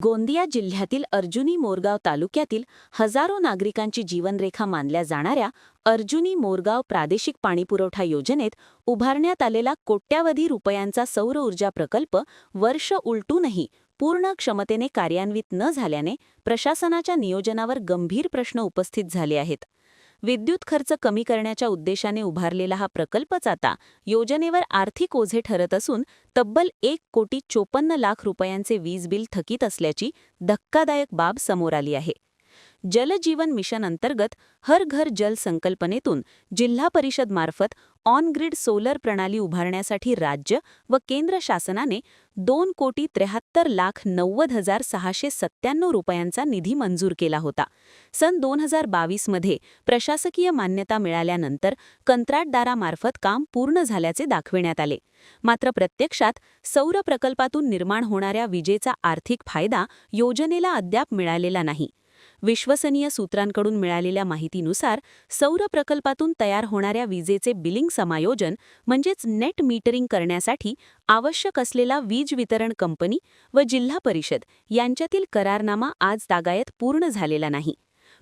गोंदिया जिल्ह्यातील अर्जुनी मोरगाव तालुक्यातील हजारो नागरिकांची जीवनरेखा मानल्या जाणाऱ्या अर्जुनी मोरगाव प्रादेशिक पाणीपुरवठा योजनेत उभारण्यात आलेला कोट्यावधी रुपयांचा सौर ऊर्जा प्रकल्प वर्ष उलटूनही पूर्ण क्षमतेने कार्यान्वित न झाल्याने प्रशासनाच्या नियोजनावर गंभीर प्रश्न उपस्थित झाले आहेत. विद्युत खर्च कमी करण्याच्या उद्देशाने उभारलेला हा प्रकल्पच आता योजनेवर आर्थिक ओझे ठरत असून तब्बल 1,54,00,000 रुपयांचे वीज बिल थकीत असल्याची धक्कादायक बाब समोर आली आहे. जल जीवन मिशन अंतर्गत हर घर जल संकल्पनेतून जिल्हा परिषद मार्फत ऑन ग्रिड सोलर प्रणाली उभारण्यासाठी राज्य व केंद्र शासनाने 2,73,90,697 रुपयांचा निधी मंजूर केला होता. सन 2022 मध्ये प्रशासकीय मान्यता मिळाल्यानंतर कंत्राटदारामार्फत काम पूर्ण झाल्याचे दाखविण्यात आले. मात्र प्रत्यक्षात सौर प्रकल्पातून निर्माण होणाऱ्या विजेचा आर्थिक फायदा योजनेला अद्याप मिळालेला नाही. विश्वसनीय सूत्रांकडून मिळालेल्या माहितीनुसार सौर प्रकल्पातून तयार होणाऱ्या विजेचे बिलिंग समायोजन म्हणजेच नेट मीटरिंग करण्यासाठी आवश्यक असलेला वीज वितरण कंपनी व जिल्हा परिषद यांच्यातील करारनामा आज तागायत पूर्ण झालेला नाही.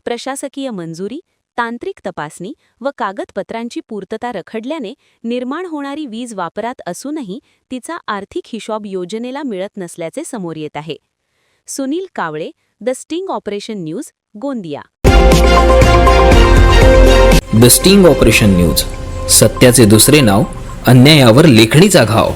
प्रशासकीय मंजुरी, तांत्रिक तपासणी व कागदपत्रांची पूर्तता रखडल्याने निर्माण होणारी वीज वापरात असूनही तिचा आर्थिक हिशोब योजनेला मिळत नसल्याचे समोर येत आहे. Sunil Kawale, the sting operation news, Gondia. The sting operation news, सत्याचे दुसरे नाव, अन्यायावर लेखणीचा घाव.